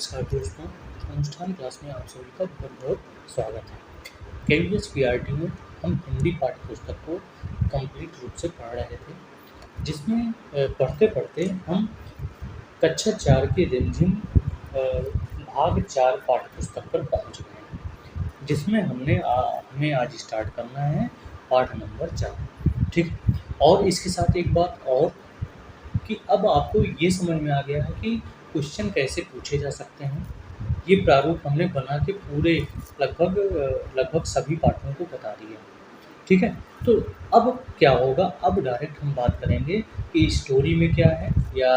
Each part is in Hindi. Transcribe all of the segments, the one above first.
नमस्कार दोस्तों, अनुष्ठान क्लास में आप सभी का बहुत-बहुत स्वागत है। केवीएस पीआरटी में हम हिंदी पाठ्य पुस्तक को कंप्लीट रूप से पढ़ रहे थे, जिसमें पढ़ते-पढ़ते हम कक्षा 4 की रिमझिम भाग 4 पाठ्य पुस्तक पर पहुँच गए हैं, जिसमें हमें आज स्टार्ट करना है पाठ नंबर 4, ठीक है? और इसके साथ एक बात और कि अब आपको ये समझ में आ गया है कि क्वेश्चन कैसे पूछे जा सकते हैं। ये प्रारूप हमने बना के पूरे लगभग सभी पाठों को बता दिया, ठीक है? तो अब क्या होगा, अब डायरेक्ट हम बात करेंगे कि स्टोरी में क्या है या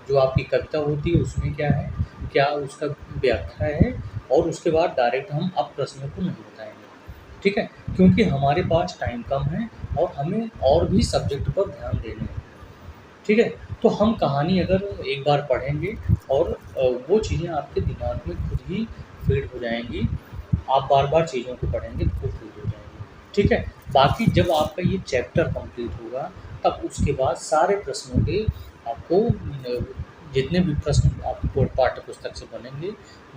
जो आपकी कविता होती है उसमें क्या है, क्या उसका व्याख्या है और उसके बाद डायरेक्ट हम अब प्रश्नों को नहीं बताएँगे, ठीक है? क्योंकि हमारे पास टाइम कम है और हमें और भी सब्जेक्ट पर ध्यान देना है। ठीक है? तो हम कहानी अगर एक बार पढ़ेंगे और वो चीज़ें आपके दिमाग में खुद ही फ़ीड हो जाएँगी। आप बार-बार चीज़ों को पढ़ेंगे तो वो फ़ीड हो जाएँगी, ठीक है? बाकी जब आपका ये चैप्टर कंप्लीट होगा, तब उसके बाद सारे प्रश्नों के आपको जितने भी प्रश्न आपको पाठ्य पुस्तक से बनेंगे,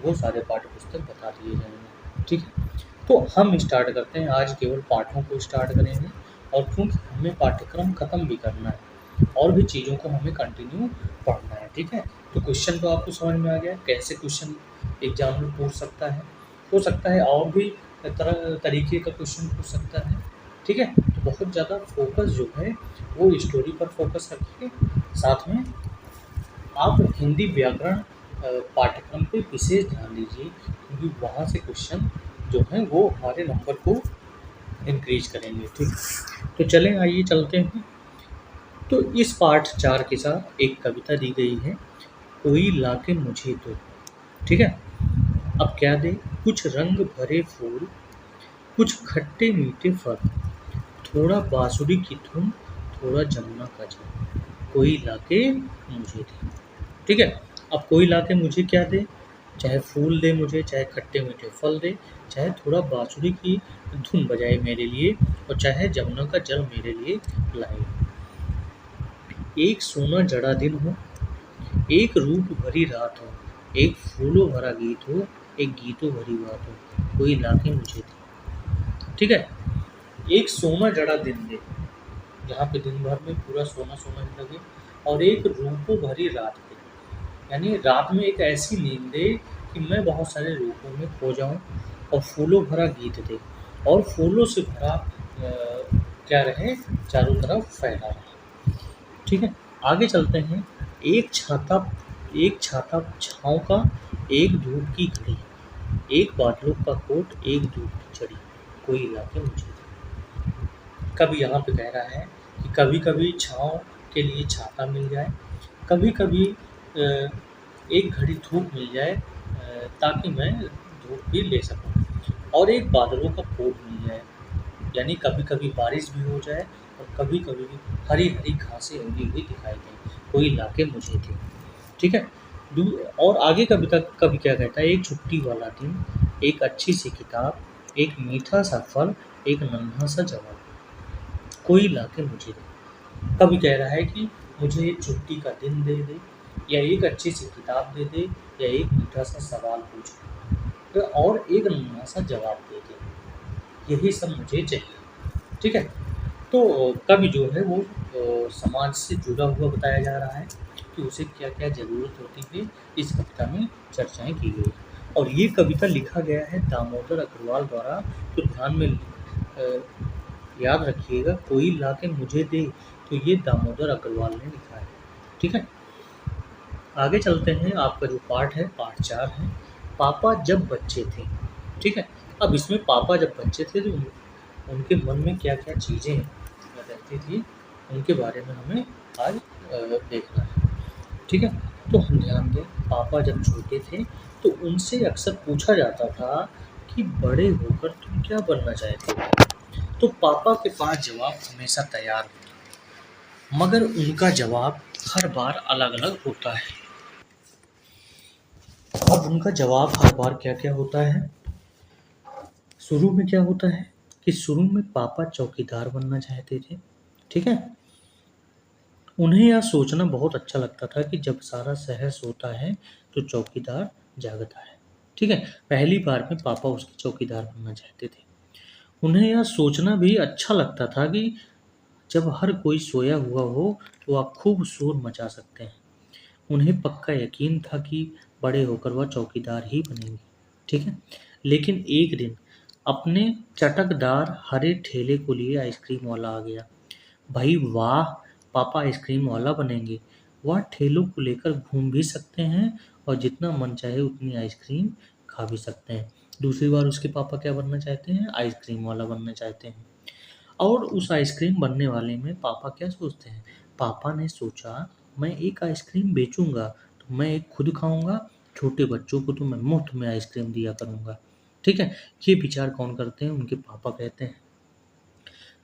वो सारे पाठ्य पुस्तक बता दिए जाएँगे, ठीक है? तो हम स्टार्ट करते हैं, आज केवल पाठों को स्टार्ट करेंगे और क्योंकि हमें पाठ्यक्रम ख़त्म भी करना है। और भी चीज़ों को हमें कंटिन्यू पढ़ना है, ठीक है? तो क्वेश्चन तो आपको समझ में आ गया, कैसे क्वेश्चन एग्ज़ाम में पूछ सकता है। हो सकता है और भी तरीके का क्वेश्चन पूछ सकता है, ठीक है? तो बहुत ज़्यादा फ़ोकस जो है, वो स्टोरी पर फ़ोकस रखिए। साथ में आप हिंदी व्याकरण पाठ्यक्रम पे विशेष ध्यान दीजिए, क्योंकि वहाँ से क्वेश्चन जो हैं, वो हमारे नंबर को इंक्रीज़ करेंगे, ठीक? तो चलें, आइए चलते हैं। तो इस पाठ 4 के साथ एक कविता दी गई है, कोई लाके मुझे दो, ठीक है? अब क्या दे? कुछ रंग भरे फूल, कुछ खट्टे मीठे फल, थोड़ा बाँसुरी की धुन, थोड़ा जमुना का जल, कोई लाके मुझे दे, ठीक है? अब कोई लाके मुझे क्या दे? चाहे फूल दे मुझे, चाहे खट्टे मीठे फल दे, चाहे थोड़ा बाँसुरी की धुन बजाए मेरे लिए और चाहे जमुना का जल मेरे लिए लाए। एक सोना जड़ा दिन हो, एक रूप भरी रात हो, एक फूलों भरा गीत हो, एक गीतों भरी बात हो, कोई लाके मुझे दे, ठीक है? एक सोना जड़ा दिन दे, जहाँ पे दिन भर में पूरा सोना-सोना ही लगे और एक रूपों भरी रात दे, यानी रात में एक ऐसी नींद दे कि मैं बहुत सारे रूपों में खो जाऊँ और फूलों भरा गीत दे और फूलों से भरा क्या रहे, चारों तरफ फैला रहे, ठीक है? आगे चलते हैं। एक छाता छाँव का, एक धूप की घड़ी, एक बादलों का कोट, एक धूप की छड़ी, कोई लाके मुझे दे। कवि यहाँ पे कह रहा है कि कभी-कभी छाँव के लिए छाता मिल जाए, कभी-कभी एक घड़ी धूप मिल जाए ताकि मैं धूप भी ले सकूँ और एक बादलों का कोट मिल जाए, यानी कभी-कभी बारिश भी हो जाए और कभी-कभी हरी-हरी घासें उगी हुई दिखाई दें, कोई लाके मुझे दे, ठीक है? दू और आगे कवि क्या कहता है, एक छुट्टी वाला दिन, एक अच्छी सी किताब, एक मीठा सा फल, एक नन्हा सा जवाब, कोई लाके मुझे दे। कवि कह रहा है कि मुझे एक छुट्टी का दिन दे दे या एक अच्छी सी किताब दे दे या एक मीठा सा सवाल पूछ ले और एक नन्हा सा जवाब दे दे, यही सब मुझे चाहिए, ठीक है? तो कवि जो है वो समाज से जुड़ा हुआ बताया जा रहा है कि उसे क्या-क्या ज़रूरत होती है, इस कविता में चर्चाएँ की गई और ये कविता लिखा गया है दामोदर अग्रवाल द्वारा। तो ध्यान में याद रखिएगा, कोई लाके मुझे दे, तो ये दामोदर अग्रवाल ने लिखा है, ठीक है? आगे चलते हैं, आपका जो पाठ है, पाठ 4 है, पापा जब बच्चे थे, ठीक है? अब इसमें पापा जब बच्चे थे तो उनके मन में क्या-क्या चीज़ें रहती थी, उनके बारे में हमें आज देखना है, ठीक है? तो हम ध्यान दें, पापा जब छोटे थे तो उनसे अक्सर पूछा जाता था कि बड़े होकर तुम क्या बनना चाहते हो? तो पापा के पास जवाब हमेशा तैयार होता, मगर उनका जवाब हर बार अलग-अलग होता है। अब उनका जवाब हर बार क्या-क्या होता है? शुरू में क्या होता है कि शुरू में पापा चौकीदार बनना चाहते थे, ठीक है? उन्हें यह सोचना बहुत अच्छा लगता था कि जब सारा शहर सोता है तो चौकीदार जागता है। ठीक है, पहली बार में पापा उसके चौकीदार बनना चाहते थे। उन्हें यह सोचना भी अच्छा लगता था कि जब हर कोई सोया हुआ हो तो वह खूब शोर मचा सकते हैं। उन्हें पक्का यकीन था कि बड़े होकर वह चौकीदार ही बनेंगे। ठीक है, लेकिन एक दिन अपने चटकदार हरे ठेले को लिए आइसक्रीम वाला आ गया। भाई वाह, पापा आइसक्रीम वाला बनेंगे। वह ठेलों को लेकर घूम भी सकते हैं और जितना मन चाहे उतनी आइसक्रीम खा भी सकते हैं। दूसरी बार उसके पापा क्या बनना चाहते हैं? आइसक्रीम वाला बनना चाहते हैं। और उस आइसक्रीम बनने वाले में पापा क्या सोचते हैं? पापा ने सोचा, मैं एक आइसक्रीम बेचूंगा तो मैं एक खुद खाऊंगा, छोटे बच्चों को तो मैं मुफ्त में आइसक्रीम दिया करूंगा। ठीक है, ये विचार कौन करते हैं? उनके पापा कहते हैं।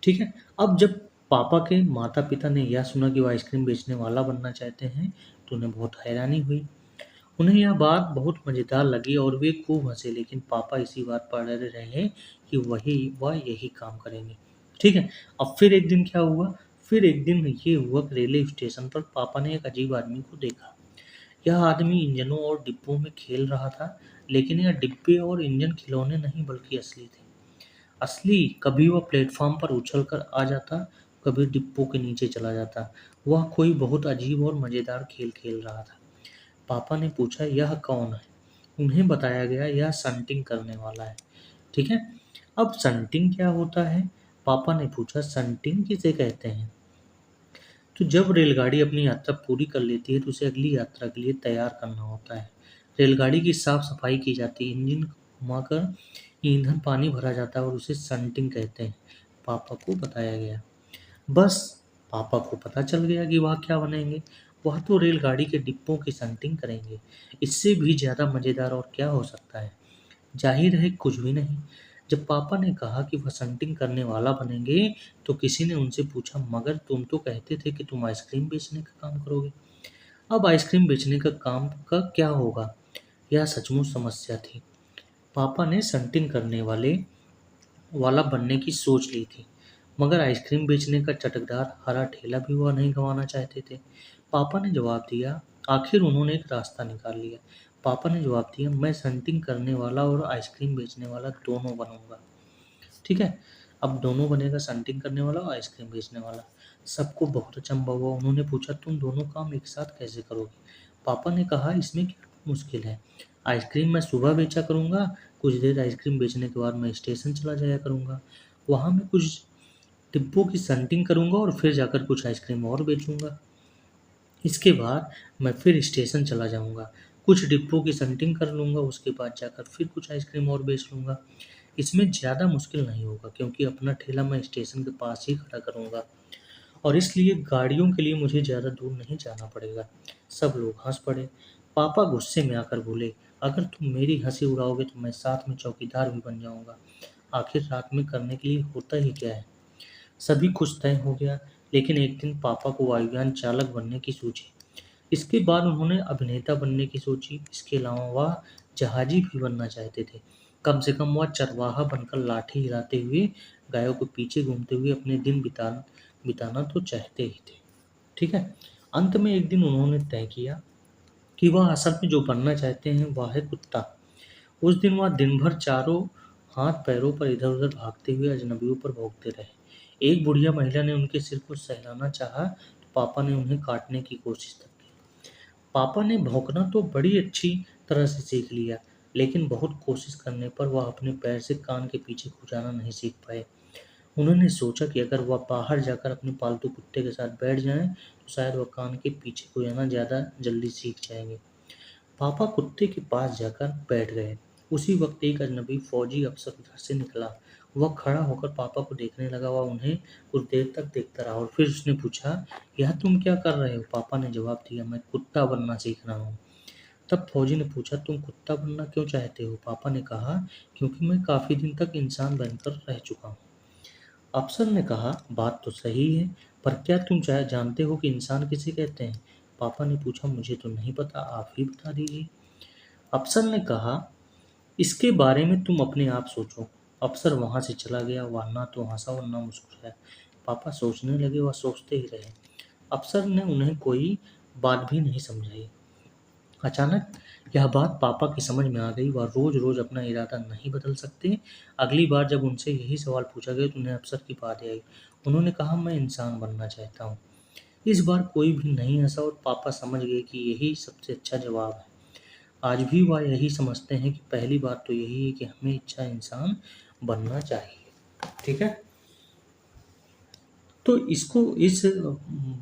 ठीक है, अब जब पापा के माता पिता ने यह सुना कि वो आइसक्रीम बेचने वाला बनना चाहते हैं तो उन्हें बहुत हैरानी हुई। उन्हें यह बात बहुत मज़ेदार लगी और वे खूब हंसे, लेकिन पापा इसी बात पर अड़े रहे कि वह यही काम करेंगे। ठीक है, अब फिर एक दिन क्या हुआ? फिर एक दिन ये हुआ कि रेलवे स्टेशन पर पापा ने एक अजीब आदमी को देखा। यह आदमी इंजनों और डिब्बों में खेल रहा था, लेकिन यह डिब्बे और इंजन खिलौने नहीं बल्कि असली थे। असली, कभी वह प्लेटफॉर्म पर उछलकर आ जाता, कभी डिब्बों के नीचे चला जाता। वह कोई बहुत अजीब और मज़ेदार खेल खेल रहा था। पापा ने पूछा, यह कौन है? उन्हें बताया गया, यह संटिंग करने वाला है। ठीक है, अब संटिंग क्या होता है? पापा ने पूछा, संटिंग किसे कहते हैं? तो जब रेलगाड़ी अपनी यात्रा पूरी कर लेती है तो उसे अगली यात्रा के लिए तैयार करना होता है। रेलगाड़ी की साफ सफाई की जाती है, इंजन घुमाकर ईंधन पानी भरा जाता है और उसे संटिंग कहते हैं। पापा को बताया गया। बस, पापा को पता चल गया कि वह क्या बनेंगे। वह तो रेलगाड़ी के डिब्बों की संटिंग करेंगे। इससे भी ज़्यादा मज़ेदार और क्या हो सकता है? जाहिर है कुछ भी नहीं। जब पापा ने कहा कि वह संटिंग करने वाला बनेंगे तो किसी ने उनसे पूछा, मगर तुम तो कहते थे कि तुम आइसक्रीम बेचने का काम करोगे। अब आइसक्रीम बेचने का काम का क्या होगा? यह सचमुच समस्या थी। पापा ने संटिंग करने वाला बनने की सोच ली थी, मगर आइसक्रीम बेचने का चटकदार हरा ठेला भी वह नहीं गंवाना चाहते थे। पापा ने जवाब दिया, आखिर उन्होंने एक रास्ता निकाल लिया। पापा ने जवाब दिया, मैं संटिंग करने वाला और आइसक्रीम बेचने वाला दोनों बनूंगा। ठीक है, अब दोनों बनेगा, संटिंग करने वाला और आइसक्रीम बेचने वाला। सबको बहुत अचंभा हुआ। उन्होंने पूछा, तुम दोनों काम एक साथ कैसे करोगे? पापा ने कहा, इसमें क्या मुश्किल है? आइसक्रीम मैं सुबह बेचा करूंगा, कुछ देर आइसक्रीम बेचने के बाद मैं स्टेशन चला जाया करूंगा। वहां मैं कुछ डिब्बों की संटिंग करूंगा और फिर जाकर कुछ आइसक्रीम और बेचूंगा। इसके बाद मैं फिर स्टेशन चला जाऊंगा, कुछ डिब्बों की संटिंग कर लूंगा, उसके बाद जाकर फिर कुछ आइसक्रीम और बेच लूंगा। इसमें ज़्यादा मुश्किल नहीं होगा क्योंकि अपना ठेला मैं स्टेशन के पास ही खड़ा करूंगा और इसलिए गाड़ियों के लिए मुझे ज़्यादा दूर नहीं जाना पड़ेगा। सब लोग हंस पड़े। पापा गुस्से में आकर बोले, अगर तुम मेरी हंसी उड़ाओगे तो मैं साथ में चौकीदार भी बन जाऊंगा। आखिर रात में करने के लिए होता ही क्या है? सभी कुछ तय हो गया, लेकिन एक दिन पापा को वायुयान चालक बनने की सोची। इसके बाद उन्होंने अभिनेता बनने की सोची। इसके अलावा वह जहाजी भी बनना चाहते थे। कम से कम वह चरवाहा बनकर लाठी हिलाते हुए गायों के पीछे घूमते हुए अपने दिन बिताना तो चाहते ही थे। ठीक है, अंत में एक दिन उन्होंने तय किया कि वह असल में जो बनना चाहते हैं वह है कुत्ता। उस दिन वह दिन भर चारों हाथ पैरों पर इधर उधर भागते हुए अजनबियों पर भौंकते रहे। एक बुढ़िया महिला ने उनके सिर को सहलाना चाहा तो पापा ने उन्हें काटने की कोशिश तक की। पापा ने भौंकना तो बड़ी अच्छी तरह से सीख लिया, लेकिन बहुत कोशिश करने पर वह अपने पैर से कान के पीछे खुजाना नहीं सीख पाए। उन्होंने सोचा कि अगर वह बाहर जाकर अपने पालतू कुत्ते के साथ बैठ जाएं तो शायद वह कान के पीछे खुजाना ज़्यादा जल्दी सीख जाएंगे। पापा कुत्ते के पास जाकर बैठ गए। उसी वक्त एक अजनबी फौजी अफसर उधर से निकला। वह खड़ा होकर पापा को देखने लगा। वह उन्हें कुछ देर तक देखता रहा और फिर उसने पूछा, यह तुम क्या कर रहे हो? पापा ने जवाब दिया, मैं कुत्ता बनना सीख रहा हूँ। तब फौजी ने पूछा, तुम कुत्ता बनना क्यों चाहते हो? पापा ने कहा, क्योंकि मैं काफ़ी दिन तक इंसान बनकर रह चुका हूँ। अफसर ने कहा, बात तो सही है, पर क्या तुम जानते हो कि इंसान किसे कहते हैं? पापा ने पूछा, मुझे तो नहीं पता, आप ही बता दीजिए। अफसर ने कहा, इसके बारे में तुम अपने आप सोचो। अफसर वहां से चला गया। वह ना तो हंसा और ना मुस्कुराया। पापा सोचने लगे। वह सोचते ही रहे। अफसर ने उन्हें कोई बात भी नहीं समझाई। अचानक यह बात पापा की समझ में आ गई। वह रोज-रोज अपना इरादा नहीं बदल सकते। अगली बार जब उनसे यही सवाल पूछा गया तो उन्हें अफसर की बात आई। उन्होंने कहा, मैं इंसान बनना चाहता हूँ। इस बार कोई भी नहीं हँसा और पापा समझ गए कि यही सबसे अच्छा जवाब है। आज भी वह यही समझते हैं कि पहली बात तो यही है कि हमें अच्छा इंसान बनना चाहिए। ठीक है? तो इस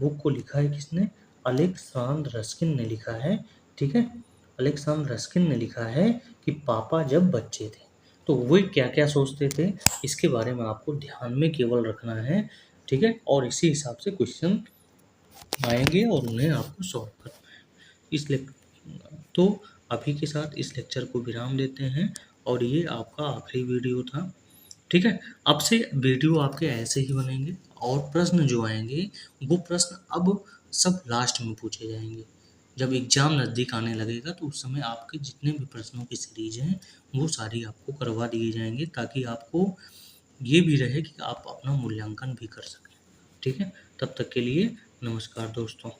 बुक को लिखा है किसने? अलेक्सांद्र रस्किन ने लिखा है। ठीक है? अलेक्सांद्र रस्किन ने लिखा है कि पापा जब बच्चे थे तो वे क्या-क्या सोचते थे, इसके बारे में आपको ध्यान में केवल रखना है। ठीक है? और इसी हिसाब से क्वेश्चन आएँगे और उन्हें आपको सॉल्व करना है। इसलिए तो अभी के साथ इस लेक्चर को विराम देते हैं और ये आपका आखिरी वीडियो था। ठीक है? अब से वीडियो आपके ऐसे ही बनेंगे और प्रश्न जो आएँगे, वो प्रश्न अब सब लास्ट में पूछे जाएँगे। जब एग्ज़ाम नज़दीक आने लगेगा तो उस समय आपके जितने भी प्रश्नों की सीरीज़ हैं, वो सारी आपको करवा दिए जाएँगे ताकि आपको ये भी रहे कि आप अपना मूल्यांकन भी कर सकें। ठीक है? तब तक के लिए नमस्कार दोस्तों।